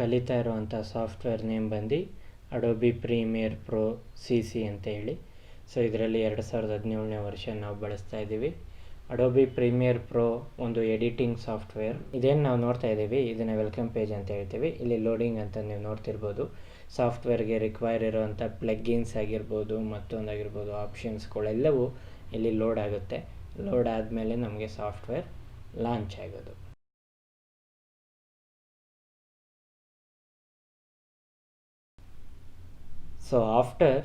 ಕಲಿತಾ ಇರುವಂಥ software name ಬಂದು ಅಡೋಬಿ ಪ್ರೀಮಿಯರ್ ಪ್ರೋ CC ಅಂತ ಹೇಳಿ. ಸೊ ಇದರಲ್ಲಿ 2017ನೇ ವರ್ಷ ನಾವು ಬಳಸ್ತಾ ಇದ್ದೀವಿ. ಅಡೋಬಿ ಪ್ರೀಮಿಯರ್ ಪ್ರೋ ಒಂದು ಎಡಿಟಿಂಗ್ ಸಾಫ್ಟ್ವೇರ್. ಇದೇನು ನಾವು ನೋಡ್ತಾ ಇದ್ದೀವಿ ಇದನ್ನು ವೆಲ್ಕಮ್ ಪೇಜ್ ಅಂತ ಹೇಳ್ತೀವಿ. ಇಲ್ಲಿ ಲೋಡಿಂಗ್ ಅಂತ ನೀವು ನೋಡ್ತಿರ್ಬೋದು. ಸಾಫ್ಟ್ವೇರ್ಗೆ ರಿಕ್ವೈರ್ ಇರೋವಂಥ ಪ್ಲಗ್ಗಿನ್ಸ್ ಆಗಿರ್ಬೋದು, ಮತ್ತೊಂದಾಗಿರ್ಬೋದು, ಆಪ್ಷನ್ಸ್ಗಳೆಲ್ಲವೂ ಇಲ್ಲಿ ಲೋಡ್ ಆಗುತ್ತೆ. ಲೋಡ್ ಆದಮೇಲೆ ನಮಗೆ ಸಾಫ್ಟ್ವೇರ್ ಲಾಂಚ್ ಆಗೋದು. ಸೊ ಆಫ್ಟರ್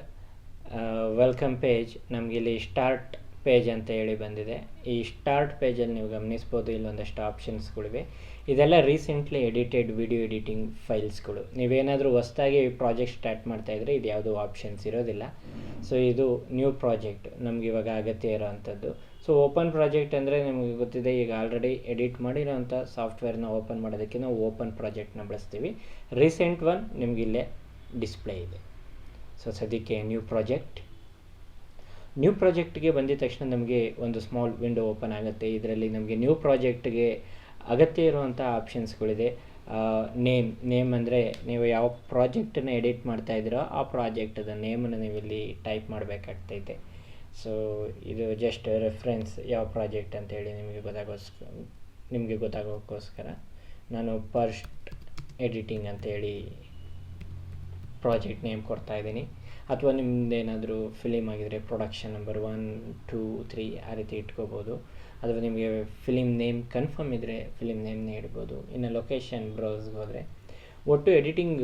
ವೆಲ್ಕಮ್ ಪೇಜ್ ನಮಗಿಲ್ಲಿ ಸ್ಟಾರ್ಟ್ ಪೇಜ್ ಅಂತ ಹೇಳಿ ಬಂದಿದೆ. ಈ ಸ್ಟಾರ್ಟ್ ಪೇಜಲ್ಲಿ ನೀವು ಗಮನಿಸ್ಬೋದು ಇಲ್ಲೊಂದಷ್ಟು ಆಪ್ಷನ್ಸ್ಗಳಿವೆ. ಇದೆಲ್ಲ ರೀಸೆಂಟ್ಲಿ ಎಡಿಟೆಡ್ ವಿಡಿಯೋ ಎಡಿಟಿಂಗ್ ಫೈಲ್ಸ್ಗಳು. ನೀವೇನಾದರೂ ಹೊಸದಾಗಿ ಪ್ರಾಜೆಕ್ಟ್ ಸ್ಟಾರ್ಟ್ ಮಾಡ್ತಾಯಿದ್ರೆ ಇದು ಯಾವುದೂ ಆಪ್ಷನ್ಸ್ ಇರೋದಿಲ್ಲ. ಸೊ ಇದು ನ್ಯೂ ಪ್ರಾಜೆಕ್ಟ್ ನಮ್ಗೆ ಇವಾಗ ಅಗತ್ಯ ಇರೋವಂಥದ್ದು. ಸೊ ಓಪನ್ ಪ್ರಾಜೆಕ್ಟ್ ಅಂದರೆ ನಿಮಗೆ ಗೊತ್ತಿದೆ, ಈಗ ಆಲ್ರೆಡಿ ಎಡಿಟ್ ಮಾಡಿರೋವಂಥ ಸಾಫ್ಟ್ವೇರ್ನ ಓಪನ್ ಮಾಡೋದಕ್ಕೆ ನಾವು ಓಪನ್ ಪ್ರಾಜೆಕ್ಟ್ನ ಬಳಸ್ತೀವಿ. ರೀಸೆಂಟ್ ಒನ್ ನಿಮಗಿಲ್ಲೇ ಡಿಸ್ಪ್ಲೇ ಇದೆ. ಸೊ ಸದ್ಯಕ್ಕೆ ನ್ಯೂ ಪ್ರಾಜೆಕ್ಟ್ಗೆ ಬಂದಿದ ತಕ್ಷಣ ನಮಗೆ ಒಂದು ಸ್ಮಾಲ್ ವಿಂಡೋ ಓಪನ್ ಆಗುತ್ತೆ. ಇದರಲ್ಲಿ ನಮಗೆ ನ್ಯೂ ಪ್ರಾಜೆಕ್ಟ್ಗೆ ಅಗತ್ಯ ಇರುವಂಥ ಆಪ್ಷನ್ಸ್ಗಳಿದೆ. ನೇಮ್ ಅಂದರೆ ನೀವು ಯಾವ ಪ್ರಾಜೆಕ್ಟನ್ನು ಎಡಿಟ್ ಮಾಡ್ತಾ ಇದ್ದೀರೋ ಆ ಪ್ರಾಜೆಕ್ಟದ ನೇಮನ್ನು ನೀವು ಇಲ್ಲಿ ಟೈಪ್ ಮಾಡಬೇಕಾಗ್ತೈತೆ. ಸೊ ಇದು ಜಸ್ಟ್ ರೆಫರೆನ್ಸ್ ಯಾವ ಪ್ರಾಜೆಕ್ಟ್ ಅಂತೇಳಿ ನಿಮಗೆ ಗೊತ್ತಾಗೋಕ್ಕೋಸ್ಕರ ನಾನು ಫಸ್ಟ್ ಎಡಿಟಿಂಗ್ ಅಂತೇಳಿ ಪ್ರಾಜೆಕ್ಟ್ ನೇಮ್ ಕೊಡ್ತಾ ಇದ್ದೀನಿ. ಅಥವಾ ನಿಮ್ಮದೇನಾದರೂ ಫಿಲಿಮ್ ಆಗಿದರೆ ಪ್ರೊಡಕ್ಷನ್ ನಂಬರ್ 1, 2, 3 ಆ ರೀತಿ ಇಟ್ಕೋಬೋದು. ಅಥವಾ ನಿಮಗೆ ಫಿಲಿಮ್ ನೇಮ್ ಕನ್ಫರ್ಮ್ ಇದ್ದರೆ ಫಿಲಿಮ್ ನೇಮ್ನೇ ಇಡ್ಬೋದು. ಇನ್ನು ಲೊಕೇಶನ್ ಬ್ರೌಸ್ಗೆ ಹೋದರೆ ಒಟ್ಟು ಎಡಿಟಿಂಗ್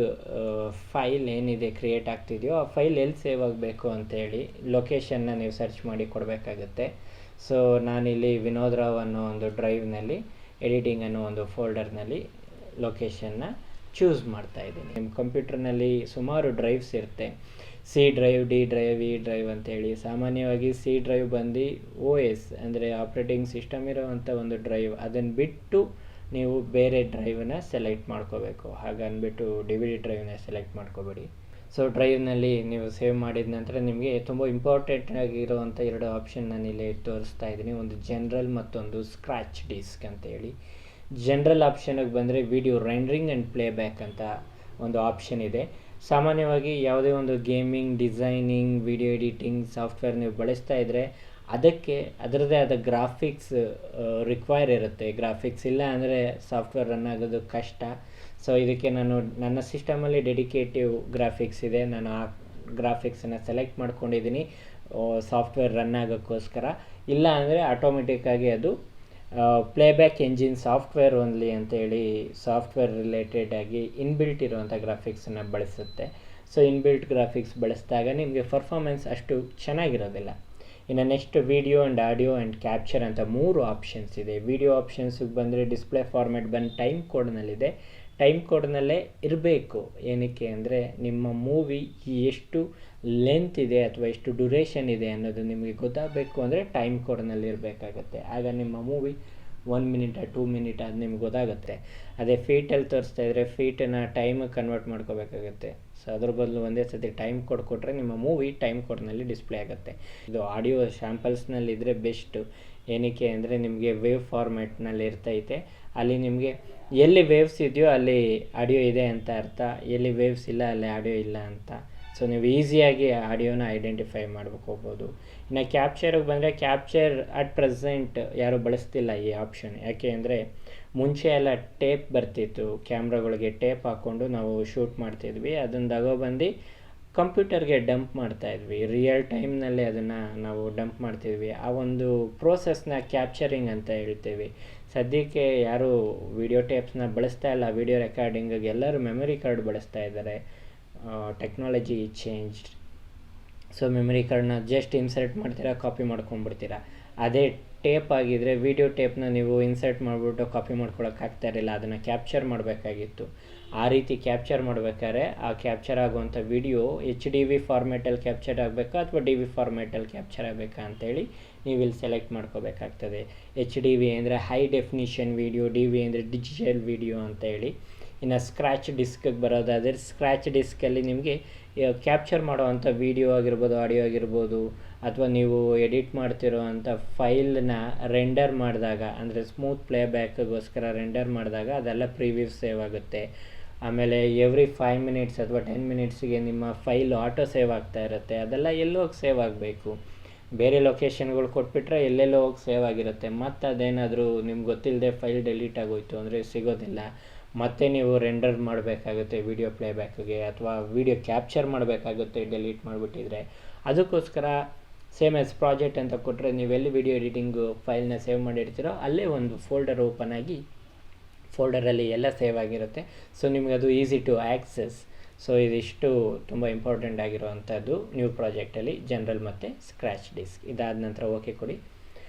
ಫೈಲ್ ಏನಿದೆ ಕ್ರಿಯೇಟ್ ಆಗ್ತಿದೆಯೋ ಆ ಫೈಲ್ ಎಲ್ಲಿ ಸೇವ್ ಆಗಬೇಕು ಅಂತೇಳಿ ಲೊಕೇಶನ್ನ ನೀವು ಸರ್ಚ್ ಮಾಡಿ ಕೊಡಬೇಕಾಗುತ್ತೆ. ಸೊ ನಾನಿಲ್ಲಿ ವಿನೋದ್ ರಾವ್ ಅನ್ನೋ ಒಂದು ಡ್ರೈವ್ನಲ್ಲಿ ಎಡಿಟಿಂಗ್ ಅನ್ನೋ ಒಂದು ಫೋಲ್ಡರ್ನಲ್ಲಿ ಲೊಕೇಶನ್ನ ಚೂಸ್ ಮಾಡ್ತಾ ಇದ್ದೀನಿ. ನಿಮ್ಮ ಕಂಪ್ಯೂಟರ್ನಲ್ಲಿ ಸುಮಾರು ಡ್ರೈವ್ಸ್ ಇರುತ್ತೆ. C drive, D drive, E drive ಅಂತೇಳಿ. ಸಾಮಾನ್ಯವಾಗಿ C ಡ್ರೈವ್ ಬಂದು OS ಅಂದರೆ ಆಪ್ರೇಟಿಂಗ್ ಸಿಸ್ಟಮ್ ಇರೋವಂಥ ಒಂದು ಡ್ರೈವ್. ಅದನ್ನು ಬಿಟ್ಟು ನೀವು ಬೇರೆ ಡ್ರೈವನ್ನ ಸೆಲೆಕ್ಟ್ ಮಾಡ್ಕೋಬೇಕು. ಹಾಗನ್ಬಿಟ್ಟು DVD ಡ್ರೈವ್ನ ಸೆಲೆಕ್ಟ್ ಮಾಡ್ಕೋಬೇಡಿ. ಸೊ ಡ್ರೈವ್ನಲ್ಲಿ ನೀವು ಸೇವ್ ಮಾಡಿದ ನಂತರ ನಿಮಗೆ ತುಂಬ ಇಂಪಾರ್ಟೆಂಟ್ ಆಗಿರುವಂಥ 2 ಆಪ್ಷನ್ ನಾನು ಇಲ್ಲಿ ತೋರಿಸ್ತಾ ಇದ್ದೀನಿ. ಒಂದು ಜನರಲ್ ಮತ್ತೊಂದು ಸ್ಕ್ರ್ಯಾಚ್ ಡಿಸ್ಕ್ ಅಂತೇಳಿ. ಜನರಲ್ ಆಪ್ಷನ್ಗೆ ಬಂದರೆ ವಿಡಿಯೋ ರೆಂಡರಿಂಗ್ ಆ್ಯಂಡ್ ಪ್ಲೇಬ್ಯಾಕ್ ಅಂತ ಒಂದು ಆಪ್ಷನ್ ಇದೆ. ಸಾಮಾನ್ಯವಾಗಿ ಯಾವುದೇ ಒಂದು gaming, designing, video editing software ನೀವು ಬಳಸ್ತಾ ಇದ್ದರೆ ಅದಕ್ಕೆ ಅದರದ್ದೇ ಆದ ಗ್ರಾಫಿಕ್ಸ್ ರಿಕ್ವೈರ್ ಇರುತ್ತೆ. ಗ್ರಾಫಿಕ್ಸ್ ಇಲ್ಲ ಅಂದರೆ ಸಾಫ್ಟ್ವೇರ್ ರನ್ ಆಗೋದು ಕಷ್ಟ. ಸೊ ಇದಕ್ಕೆ ನಾನು ನನ್ನ ಸಿಸ್ಟಮಲ್ಲಿ ಡೆಡಿಕೇಟಿವ್ ಗ್ರಾಫಿಕ್ಸ್ ಇದೆ. ನಾನು ಆ ಗ್ರಾಫಿಕ್ಸನ್ನು ಸೆಲೆಕ್ಟ್ ಮಾಡ್ಕೊಂಡಿದ್ದೀನಿ ಸಾಫ್ಟ್ವೇರ್ ರನ್ ಆಗೋಕ್ಕೋಸ್ಕರ. ಇಲ್ಲ ಅಂದರೆ ಆಟೋಮೆಟಿಕ್ಕಾಗಿ ಅದು ಪ್ಲೇಬ್ಯಾಕ್ ಎಂಜಿನ್ ಸಾಫ್ಟ್ವೇರ್ ಓನ್ಲಿ ಅಂತೇಳಿ ಸಾಫ್ಟ್ವೇರ್ ರಿಲೇಟೆಡ್ ಆಗಿ ಇನ್ಬಿಲ್ಟ್ ಇರುವಂಥ ಗ್ರಾಫಿಕ್ಸನ್ನು ಬಳಸುತ್ತೆ. ಸೊ ಇನ್ಬಿಲ್ಟ್ ಗ್ರಾಫಿಕ್ಸ್ ಬಳಸಿದಾಗ ನಿಮಗೆ ಪರ್ಫಾರ್ಮೆನ್ಸ್ ಅಷ್ಟು ಚೆನ್ನಾಗಿರೋದಿಲ್ಲ. ಇನ್ನು next video and audio and capture ಅಂತ 3 ಆಪ್ಷನ್ಸ್ ಇದೆ. ವಿಡಿಯೋ ಆಪ್ಷನ್ಸಿಗೆ ಬಂದರೆ ಡಿಸ್ಪ್ಲೇ ಫಾರ್ಮ್ಯಾಟ್ ಬಂದು ಟೈಮ್ ಕೋಡ್ನಲ್ಲಿದೆ. ಟೈಮ್ ಕೋಡ್ನಲ್ಲೇ ಇರಬೇಕು. ಏನಕ್ಕೆ ಅಂದರೆ ನಿಮ್ಮ ಮೂವಿ ಎಷ್ಟು ಲೆಂತ್ ಇದೆ ಅಥವಾ ಎಷ್ಟು ಡ್ಯೂರೇಷನ್ ಇದೆ ಅನ್ನೋದು ನಿಮಗೆ ಗೊತ್ತಾಗಬೇಕು ಅಂದರೆ ಟೈಮ್ ಕೋಡ್ನಲ್ಲಿ ಇರಬೇಕಾಗತ್ತೆ. ಆಗ ನಿಮ್ಮ ಮೂವಿ 1 ಮಿನಿಟ್ 2 ಮಿನಿಟ್ ಅದು ನಿಮ್ಗೆ ಗೊತ್ತಾಗುತ್ತೆ. ಅದೇ ಫೀಟಲ್ಲಿ ತೋರಿಸ್ತಾ ಇದ್ದರೆ ಫೀಟನ್ನು ಟೈಮಿಗೆ ಕನ್ವರ್ಟ್ ಮಾಡ್ಕೋಬೇಕಾಗತ್ತೆ. ಸೊ ಅದ್ರ ಬದಲು ಒಂದೇ ಸತಿ ಟೈಮ್ ಕೋಡ್ ಕೊಟ್ಟರೆ ನಿಮ್ಮ ಮೂವಿ ಟೈಮ್ ಕೋಡ್ನಲ್ಲಿ ಡಿಸ್ಪ್ಲೇ ಆಗುತ್ತೆ. ಇದು ಆಡಿಯೋ ಸ್ಯಾಂಪಲ್ಸ್ನಲ್ಲಿದ್ದರೆ ಬೆಸ್ಟು. ಏನಕ್ಕೆ ಅಂದರೆ ನಿಮಗೆ ವೇವ್ ಫಾರ್ಮ್ಯಾಟ್ನಲ್ಲಿ ಇರ್ತೈತೆ. ಅಲ್ಲಿ ನಿಮಗೆ ಎಲ್ಲಿ ವೇವ್ಸ್ ಇದೆಯೋ ಅಲ್ಲಿ ಆಡಿಯೋ ಇದೆ ಅಂತ ಅರ್ಥ, ಎಲ್ಲಿ ವೇವ್ಸ್ ಇಲ್ಲ ಅಲ್ಲಿ ಆಡಿಯೋ ಇಲ್ಲ ಅಂತ. ಸೊ ನೀವು ಈಸಿಯಾಗಿ ಆಡಿಯೋನ ಐಡೆಂಟಿಫೈ ಮಾಡ್ಕೋಬೋದು. ಇನ್ನು ಕ್ಯಾಪ್ಚರ್ಗೆ ಬಂದರೆ ಕ್ಯಾಪ್ಚರ್ ಅಟ್ ಪ್ರೆಸೆಂಟ್ ಯಾರೂ ಬಳಸ್ತಿಲ್ಲ ಈ ಆಪ್ಷನ್. ಯಾಕೆ ಅಂದರೆ ಮುಂಚೆ ಎಲ್ಲ ಟೇಪ್ ಬರ್ತಿತ್ತು. ಕ್ಯಾಮ್ರಾಗಳಿಗೆ ಟೇಪ್ ಹಾಕ್ಕೊಂಡು ನಾವು ಶೂಟ್ ಮಾಡ್ತಿದ್ವಿ. ಅದನ್ನು ತಗೊಬಂದು ಕಂಪ್ಯೂಟರ್ಗೆ ಡಂಪ್ ಮಾಡ್ತಾಯಿದ್ವಿ. ರಿಯಲ್ ಟೈಮ್ನಲ್ಲೇ ಅದನ್ನು ನಾವು ಡಂಪ್ ಮಾಡ್ತಿದ್ವಿ. ಆ ಒಂದು ಪ್ರೋಸೆಸ್ನ ಕ್ಯಾಪ್ಚರಿಂಗ್ ಅಂತ ಹೇಳ್ತೀವಿ. ಸದ್ಯಕ್ಕೆ ಯಾರೂ ವಿಡಿಯೋ ಟೇಪ್ಸ್ನ ಬಳಸ್ತಾ ಇಲ್ಲ. ವಿಡಿಯೋ ರೆಕಾರ್ಡಿಂಗಿಗೆ ಎಲ್ಲರೂ ಮೆಮೊರಿ ಕಾರ್ಡ್ ಬಳಸ್ತಾ ಇದ್ದಾರೆ. Technology changed. ಸೊ ಮೆಮೊರಿ ಕಾರ್ಡ್ನ ಜಸ್ಟ್ ಇನ್ಸರ್ಟ್ ಮಾಡ್ತೀರಾ, ಕಾಪಿ ಮಾಡ್ಕೊಂಡ್ಬಿಡ್ತೀರಾ. ಅದೇ ಟೇಪ್ ಆಗಿದ್ದರೆ ವಿಡಿಯೋ ಟೇಪ್ನ ನೀವು ಇನ್ಸರ್ಟ್ ಮಾಡಿಬಿಟ್ಟು ಕಾಪಿ ಮಾಡ್ಕೊಳಕ್ಕಾಗ್ತಾ ಇರಲಿಲ್ಲ. ಅದನ್ನು ಕ್ಯಾಪ್ಚರ್ ಮಾಡಬೇಕಾಗಿತ್ತು. ಆ ರೀತಿ ಕ್ಯಾಪ್ಚರ್ ಮಾಡಬೇಕಾದ್ರೆ ಆ ಕ್ಯಾಪ್ಚರ್ ಆಗುವಂಥ ವಿಡಿಯೋ HDV ಫಾರ್ಮ್ಯಾಟಲ್ಲಿ ಕ್ಯಾಪ್ಚರ್ ಆಗಬೇಕಾ ಅಥವಾ DV ಫಾರ್ಮ್ಯಾಟಲ್ಲಿ ಕ್ಯಾಪ್ಚರ್ ಆಗಬೇಕಾ ಅಂತೇಳಿ ನೀವು ಇಲ್ಲಿ ಸೆಲೆಕ್ಟ್ ಮಾಡ್ಕೋಬೇಕಾಗ್ತದೆ. HDV ಅಂದರೆ ಹೈ ಡೆಫಿನಿಷನ್ ವಿಡಿಯೋ, DV ಅಂದರೆ ಡಿಜಿಟಲ್ ವಿಡಿಯೋ ಅಂತೇಳಿ. ಇನ್ನು ಸ್ಕ್ರ್ಯಾಚ್ ಡಿಸ್ಕಿಗೆ ಬರೋದಾದರೆ ಸ್ಕ್ರ್ಯಾಚ್ ಡಿಸ್ಕಲ್ಲಿ ನಿಮಗೆ ಕ್ಯಾಪ್ಚರ್ ಮಾಡೋವಂಥ ವೀಡಿಯೋ ಆಗಿರ್ಬೋದು, ಆಡಿಯೋ ಆಗಿರ್ಬೋದು, ಅಥವಾ ನೀವು ಎಡಿಟ್ ಮಾಡ್ತಿರೋ ಅಂಥ ಫೈಲನ್ನ ರೆಂಡರ್ ಮಾಡಿದಾಗ ಅಂದರೆ ಸ್ಮೂತ್ ಪ್ಲೇಬ್ಯಾಕ್ಗೋಸ್ಕರ ರೆಂಡರ್ ಮಾಡಿದಾಗ ಅದೆಲ್ಲ ಪ್ರಿವ್ಯೂ ಸೇವ್ ಆಗುತ್ತೆ. ಆಮೇಲೆ ಎವ್ರಿ 5 ಮಿನಿಟ್ಸ್ ಅಥವಾ 10 ಮಿನಿಟ್ಸಿಗೆ ನಿಮ್ಮ ಫೈಲ್ ಆಟೋ ಸೇವ್ ಆಗ್ತಾ ಇರುತ್ತೆ. ಅದೆಲ್ಲ ಎಲ್ಲೋಗಿ ಸೇವ್ ಆಗಬೇಕು, ಬೇರೆ ಲೊಕೇಶನ್ಗಳು ಕೊಟ್ಬಿಟ್ರೆ ಎಲ್ಲೆಲ್ಲೋ ಹೋಗಿ ಸೇವ್ ಆಗಿರುತ್ತೆ. ಮತ್ತು ಅದೇನಾದರೂ ನಿಮ್ಗೆ ಗೊತ್ತಿಲ್ಲದೆ ಫೈಲ್ ಡೆಲೀಟ್ ಆಗೋಯ್ತು ಅಂದರೆ ಸಿಗೋದಿಲ್ಲ. ಮತ್ತೆ ನೀವು ರೆಂಡರ್ ಮಾಡಬೇಕಾಗುತ್ತೆ ವಿಡಿಯೋ ಪ್ಲೇಬ್ಯಾಕ್ಗೆ, ಅಥವಾ ವಿಡಿಯೋ ಕ್ಯಾಪ್ಚರ್ ಮಾಡಬೇಕಾಗುತ್ತೆ ಡೆಲೀಟ್ ಮಾಡಿಬಿಟ್ಟಿದ್ರೆ. ಅದಕ್ಕೋಸ್ಕರ ಸೇಮ್ ಆಸ್ ಪ್ರಾಜೆಕ್ಟ್ ಅಂತ ಕೊಟ್ಟರೆ ನೀವೆಲ್ಲಿ ವಿಡಿಯೋ ಎಡಿಟಿಂಗು ಫೈಲ್ನ ಸೇವ್ ಮಾಡಿರ್ತೀರೋ ಅಲ್ಲೇ ಒಂದು ಫೋಲ್ಡರ್ ಓಪನ್ ಆಗಿ ಫೋಲ್ಡರಲ್ಲಿ ಎಲ್ಲ ಸೇವ್ ಆಗಿರುತ್ತೆ. ಸೊ ನಿಮಗೆ ಅದು ಈಸಿ ಟು ಆ್ಯಕ್ಸೆಸ್. ಸೊ ಇದಿಷ್ಟು ತುಂಬ ಇಂಪಾರ್ಟೆಂಟ್ ಆಗಿರುವಂಥದ್ದು ನ್ಯೂ ಪ್ರಾಜೆಕ್ಟಲ್ಲಿ, ಜನರಲ್ ಮತ್ತು ಸ್ಕ್ರ್ಯಾಚ್ ಡಿಸ್ಕ್. ಇದಾದ ನಂತರ ಓಕೆ ಕೊಡಿ.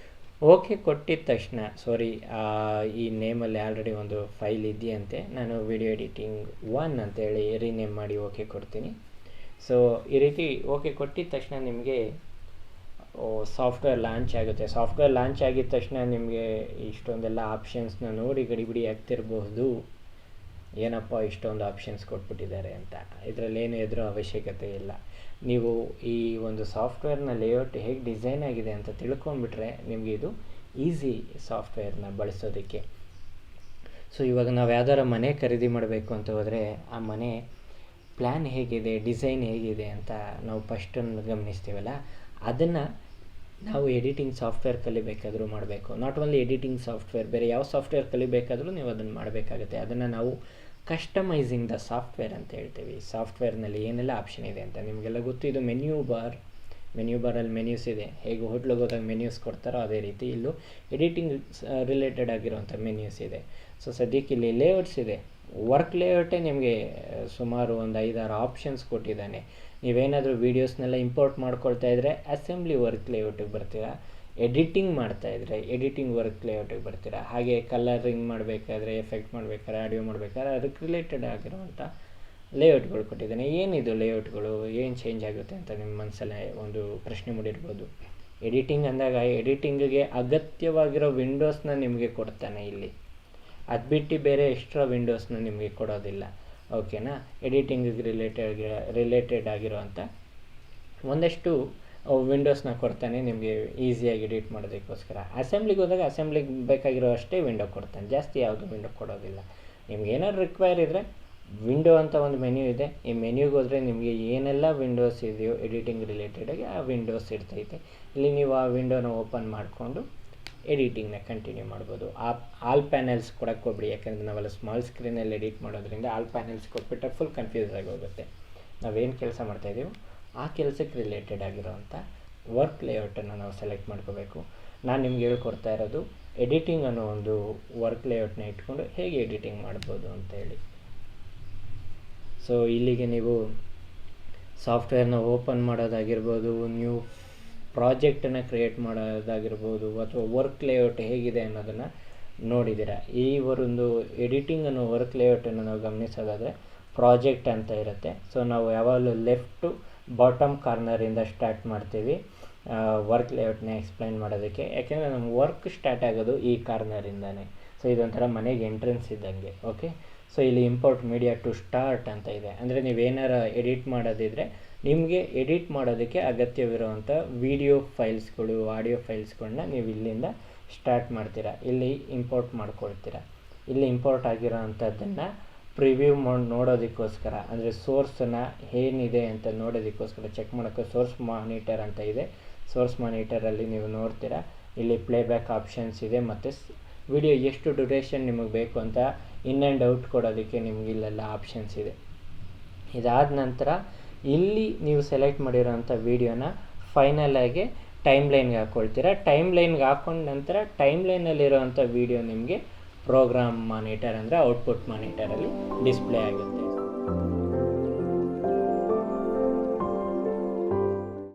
ಓಕೆ ಕೊಟ್ಟಿದ ತಕ್ಷಣ ಈ ನೇಮಲ್ಲಿ ಆಲ್ರೆಡಿ ಒಂದು ಫೈಲ್ ಇದೆಯಂತೆ, ನಾನು ವಿಡಿಯೋ ಎಡಿಟಿಂಗ್ 1 ಅಂತೇಳಿ ರೀನೇಮ್ ಮಾಡಿ ಓಕೆ ಕೊಡ್ತೀನಿ. ಸೊ ಈ ರೀತಿ ಓಕೆ ಕೊಟ್ಟಿದ ತಕ್ಷಣ ನಿಮಗೆ ಸಾಫ್ಟ್ವೇರ್ ಲಾಂಚ್ ಆಗುತ್ತೆ. ಸಾಫ್ಟ್ವೇರ್ ಲಾಂಚ್ ಆಗಿದ ತಕ್ಷಣ ನಿಮಗೆ ಇಷ್ಟೊಂದೆಲ್ಲ ಆಪ್ಷನ್ಸ್ನ ನೋಡಿ ಗಡಿಬಿಡಿ ಆಗ್ತಿರಬಹುದು, ಏನಪ್ಪ ಇಷ್ಟೊಂದು ಆಪ್ಷನ್ಸ್ ಕೊಟ್ಬಿಟ್ಟಿದ್ದಾರೆ ಅಂತ. ಇದರಲ್ಲಿ ಏನು ಎದುರು ಅವಶ್ಯಕತೆ ಇಲ್ಲ. ನೀವು ಈ ಒಂದು ಸಾಫ್ಟ್ವೇರ್ನ ಲೇಔಟ್ ಹೇಗೆ ಡಿಸೈನ್ ಆಗಿದೆ ಅಂತ ತಿಳ್ಕೊಂಡ್ಬಿಟ್ರೆ ನಿಮಗೆ ಇದು ಈಸಿ ಸಾಫ್ಟ್ವೇರ್ನ ಬಳಸೋದಕ್ಕೆ. ಸೊ ಇವಾಗ ನಾವು ಯಾವ್ದಾರ ಮನೆ ಖರೀದಿ ಮಾಡಬೇಕು ಅಂತ ಹೋದರೆ ಆ ಮನೆ ಪ್ಲ್ಯಾನ್ ಹೇಗಿದೆ, ಡಿಸೈನ್ ಹೇಗಿದೆ ಅಂತ ನಾವು ಫಸ್ಟನ್ನು ಗಮನಿಸ್ತೀವಲ್ಲ, ಅದನ್ನು ನಾವು ಎಡಿಟಿಂಗ್ ಸಾಫ್ಟ್ವೇರ್ ಕಲಿಬೇಕಾದರೂ ಮಾಡಬೇಕು. ನಾಟ್ ಓನ್ಲಿ ಎಡಿಟಿಂಗ್ ಸಾಫ್ಟ್ವೇರ್, ಬೇರೆ ಯಾವ ಸಾಫ್ಟ್ವೇರ್ ಕಲಿಬೇಕಾದರೂ ನೀವು ಅದನ್ನು ಮಾಡಬೇಕಾಗುತ್ತೆ. ಅದನ್ನು ನಾವು ಕಸ್ಟಮೈಸಿಂಗ್ ದ ಸಾಫ್ಟ್ವೇರ್ ಅಂತ ಹೇಳ್ತೀವಿ. ಸಾಫ್ಟ್ವೇರ್ನಲ್ಲಿ ಏನೆಲ್ಲ ಆಪ್ಷನ್ ಇದೆ ಅಂತ ನಿಮಗೆಲ್ಲ ಗೊತ್ತು. ಇದು ಮೆನ್ಯೂ ಬಾರಲ್ಲಿ ಮೆನ್ಯೂಸ್ ಇದೆ. ಹೇಗೆ ಹೋಟ್ಲಿಗೆ ಹೋದಾಗ ಮೆನ್ಯೂಸ್ ಕೊಡ್ತಾರೋ ಅದೇ ರೀತಿ ಇಲ್ಲೂ ಎಡಿಟಿಂಗ್ ರಿಲೇಟೆಡ್ ಆಗಿರೋಂಥ ಮೆನ್ಯೂಸ್ ಇದೆ. ಸೊ ಸದ್ಯಕ್ಕೆ ಇಲ್ಲಿ ಲೇಔಟ್ಸ್ ಇದೆ. ವರ್ಕ್ ಲೇಔಟೇ ನಿಮಗೆ ಸುಮಾರು ಒಂದು 5-6 ಆಪ್ಷನ್ಸ್ ಕೊಟ್ಟಿದ್ದಾನೆ. ನೀವೇನಾದರೂ ವೀಡಿಯೋಸ್ನೆಲ್ಲ ಇಂಪೋರ್ಟ್ ಮಾಡ್ಕೊಳ್ತಾ ಇದ್ದರೆ ಅಸೆಂಬ್ಲಿ ವರ್ಕ್ ಲೇಔಟಿಗೆ ಬರ್ತೀರಾ, ಎಡಿಟಿಂಗ್ ಮಾಡ್ತಾಯಿದ್ರೆ ಎಡಿಟಿಂಗ್ ವರ್ಕ್ ಲೇಔಟಿಗೆ ಬರ್ತೀರಾ. ಹಾಗೆ ಕಲರಿಂಗ್ ಮಾಡಬೇಕಾದ್ರೆ, ಎಫೆಕ್ಟ್ ಮಾಡಬೇಕಾದ್ರೆ, ಆಡಿಯೋ ಮಾಡಬೇಕಾದ್ರೆ ಅದಕ್ಕೆ ರಿಲೇಟೆಡ್ ಆಗಿರುವಂಥ ಲೇಔಟ್ಗಳು ಕೊಟ್ಟಿದ್ದಾನೆ. ಏನಿದು ಲೇಔಟ್ಗಳು, ಏನು ಚೇಂಜ್ ಆಗುತ್ತೆ ಅಂತ ನಿಮ್ಮ ಮನಸ್ಸಲ್ಲೇ ಒಂದು ಪ್ರಶ್ನೆ ಮೂಡಿರ್ಬೋದು. ಎಡಿಟಿಂಗ್ ಅಂದಾಗ ಎಡಿಟಿಂಗಿಗೆ ಅಗತ್ಯವಾಗಿರೋ ವಿಂಡೋಸ್ನ ನಿಮಗೆ ಕೊಡ್ತಾನೆ ಇಲ್ಲಿ. ಅದು ಬಿಟ್ಟು ಬೇರೆ ಎಕ್ಸ್ಟ್ರಾ ವಿಂಡೋಸ್ನ ನಿಮಗೆ ಕೊಡೋದಿಲ್ಲ. ಓಕೆನಾ? ಎಡಿಟಿಂಗಿಗೆ ರಿಲೇಟೆಡ್ ಆಗಿರೋವಂಥ ಒಂದಷ್ಟು ವಿಂಡೋಸ್ನ ಕೊಡ್ತಾನೆ ನಿಮಗೆ ಈಸಿಯಾಗಿ ಎಡಿಟ್ ಮಾಡೋದಕ್ಕೋಸ್ಕರ. ಅಸೆಂಬ್ಲಿಗೆ ಹೋದಾಗ ಅಸೆಂಬ್ಲಿಗೆ ಬೇಕಾಗಿರೋ ಅಷ್ಟೇ ವಿಂಡೋ ಕೊಡ್ತಾನೆ, ಜಾಸ್ತಿ ಯಾವುದು ವಿಂಡೋ ಕೊಡೋದಿಲ್ಲ. ನಿಮ್ಗೆ ಏನಾದ್ರು ರಿಕ್ವೈರ್ ಇದ್ದರೆ ವಿಂಡೋ ಅಂತ ಒಂದು ಮೆನ್ಯೂ ಇದೆ. ಈ ಮೆನ್ಯೂಗೆ ಹೋದರೆ ನಿಮಗೆ ಏನೆಲ್ಲ ವಿಂಡೋಸ್ ಇದೆಯೋ ಎಡಿಟಿಂಗ್ ರಿಲೇಟೆಡಾಗಿ ಆ ವಿಂಡೋಸ್ ಇರ್ತೈತೆ. ಇಲ್ಲಿ ನೀವು ಆ ವಿಂಡೋನ ಓಪನ್ ಮಾಡಿಕೊಂಡು ಎಡಿಟಿಂಗ್ನ ಕಂಟಿನ್ಯೂ ಮಾಡ್ಬೋದು. ಆಲ್ ಪ್ಯಾನೆಲ್ಸ್ ಕೊಡೋಕ್ಕೆ ಹೋಗ್ಬಿಡಿ, ಯಾಕಂದರೆ ನಾವೆಲ್ಲ ಸ್ಮಾಲ್ ಸ್ಕ್ರೀನಲ್ಲಿ ಎಡಿಟ್ ಮಾಡೋದ್ರಿಂದ ಆಲ್ ಪ್ಯಾನೆಲ್ಸ್ ಕೊಟ್ಬಿಟ್ರೆ ಫುಲ್ ಕನ್ಫ್ಯೂಸ್ ಆಗೋಗುತ್ತೆ. ನಾವೇನು ಕೆಲಸ ಮಾಡ್ತಾಯಿದ್ದೀವೋ ಆ ಕೆಲಸಕ್ಕೆ ರಿಲೇಟೆಡ್ ಆಗಿರೋವಂಥ ವರ್ಕ್ ಲೇಔಟನ್ನು ನಾವು ಸೆಲೆಕ್ಟ್ ಮಾಡ್ಕೋಬೇಕು. ನಾನು ನಿಮ್ಗೆ ಹೇಳ್ಕೊಡ್ತಾ ಇರೋದು ಎಡಿಟಿಂಗ್ ಅನ್ನೋ ಒಂದು ವರ್ಕ್ ಲೇಔಟ್ನ ಇಟ್ಕೊಂಡು ಹೇಗೆ ಎಡಿಟಿಂಗ್ ಮಾಡ್ಬೋದು ಅಂತೇಳಿ. ಸೊ ಇಲ್ಲಿಗೆ ನೀವು ಸಾಫ್ಟ್ವೇರ್ನ ಓಪನ್ ಮಾಡೋದಾಗಿರ್ಬೋದು, ನ್ಯೂ ಪ್ರಾಜೆಕ್ಟನ್ನು ಕ್ರಿಯೇಟ್ ಮಾಡೋದಾಗಿರ್ಬೋದು, ಅಥವಾ ವರ್ಕ್ ಲೇಔಟ್ ಹೇಗಿದೆ ಅನ್ನೋದನ್ನು ನೋಡಿದ್ದೀರಾ. ಈ ಒಂದು ಎಡಿಟಿಂಗ್ ಅನ್ನೋ ವರ್ಕ್ ಲೇಔಟನ್ನು ನಾವು ಗಮನಿಸೋದಾದರೆ ಪ್ರಾಜೆಕ್ಟ್ ಅಂತ ಇರುತ್ತೆ. ಸೊ ನಾವು ಯಾವಾಗಲೂ ಲೆಫ್ಟು ಬಾಟಮ್ ಕಾರ್ನರಿಂದ ಸ್ಟಾರ್ಟ್ ಮಾಡ್ತೀವಿ ವರ್ಕ್ ಲೇಔಟ್ನ ಎಕ್ಸ್ಪ್ಲೈನ್ ಮಾಡೋದಕ್ಕೆ, ಯಾಕೆಂದರೆ ನಮ್ಮ ವರ್ಕ್ ಸ್ಟಾರ್ಟ್ ಆಗೋದು ಈ ಕಾರ್ನರಿಂದನೇ. ಸೊ ಇದೊಂಥರ ಮನೆಗೆ ಎಂಟ್ರೆನ್ಸ್ ಇದ್ದಂಗೆ. ಓಕೆ, ಸೊ ಇಲ್ಲಿ ಇಂಪೋರ್ಟ್ ಮೀಡಿಯಾ ಟು ಸ್ಟಾರ್ಟ್ ಅಂತ ಇದೆ. ಅಂದರೆ ನೀವೇನಾರ ಎಡಿಟ್ ಮಾಡೋದಿದ್ರೆ ನಿಮಗೆ ಎಡಿಟ್ ಮಾಡೋದಕ್ಕೆ ಅಗತ್ಯವಿರುವಂಥ ವಿಡಿಯೋ ಫೈಲ್ಸ್ಗಳು, ಆಡಿಯೋ ಫೈಲ್ಸ್ಗಳನ್ನ ನೀವು ಇಲ್ಲಿಂದ ಸ್ಟಾರ್ಟ್ ಮಾಡ್ತೀರಾ. ಇಲ್ಲಿ ಇಂಪೋರ್ಟ್ ಮಾಡ್ಕೊಳ್ತೀರಾ. ಇಲ್ಲಿ ಇಂಪೋರ್ಟ್ ಆಗಿರೋ ಅಂಥದ್ದನ್ನು ಪ್ರಿವ್ಯೂ ನೋಡೋದಕ್ಕೋಸ್ಕರ, ಅಂದರೆ ಸೋರ್ಸನ್ನು ಏನಿದೆ ಅಂತ ನೋಡೋದಕ್ಕೋಸ್ಕರ ಚೆಕ್ ಮಾಡೋಕ್ಕೆ ಸೋರ್ಸ್ ಮಾನಿಟರ್ ಅಂತ ಇದೆ. ಸೋರ್ಸ್ ಮಾನಿಟರಲ್ಲಿ ನೀವು ನೋಡ್ತೀರಾ. ಇಲ್ಲಿ ಪ್ಲೇಬ್ಯಾಕ್ ಆಪ್ಷನ್ಸ್ ಇದೆ, ಮತ್ತು ವಿಡಿಯೋ ಎಷ್ಟು ಡ್ಯುರೇಷನ್ ನಿಮಗೆ ಬೇಕು ಅಂತ ಇನ್ ಆ್ಯಂಡ್ ಔಟ್ ಕೊಡೋದಕ್ಕೆ ನಿಮ್ಗೆ ಇಲ್ಲೆಲ್ಲ ಆಪ್ಷನ್ಸ್ ಇದೆ. ಇದಾದ ನಂತರ ಇಲ್ಲಿ ನೀವು ಸೆಲೆಕ್ಟ್ ಮಾಡಿರೋಂಥ ವೀಡಿಯೋನ ಫೈನಲಾಗಿ ಟೈಮ್ ಲೈನ್ಗೆ ಹಾಕ್ಕೊಳ್ತೀರಾ. ಟೈಮ್ ಲೈನ್ಗೆ ಹಾಕ್ಕೊಂಡ ನಂತರ ಟೈಮ್ ಲೈನಲ್ಲಿರೋವಂಥ ವೀಡಿಯೋ ನಿಮಗೆ ಪ್ರೋಗ್ರಾಮ್ ಮಾನಿಟರ್ ಅಂದರೆ ಔಟ್ಪುಟ್ ಮಾನಿಟರಲ್ಲಿ ಡಿಸ್ಪ್ಲೇ ಆಗುತ್ತೆ.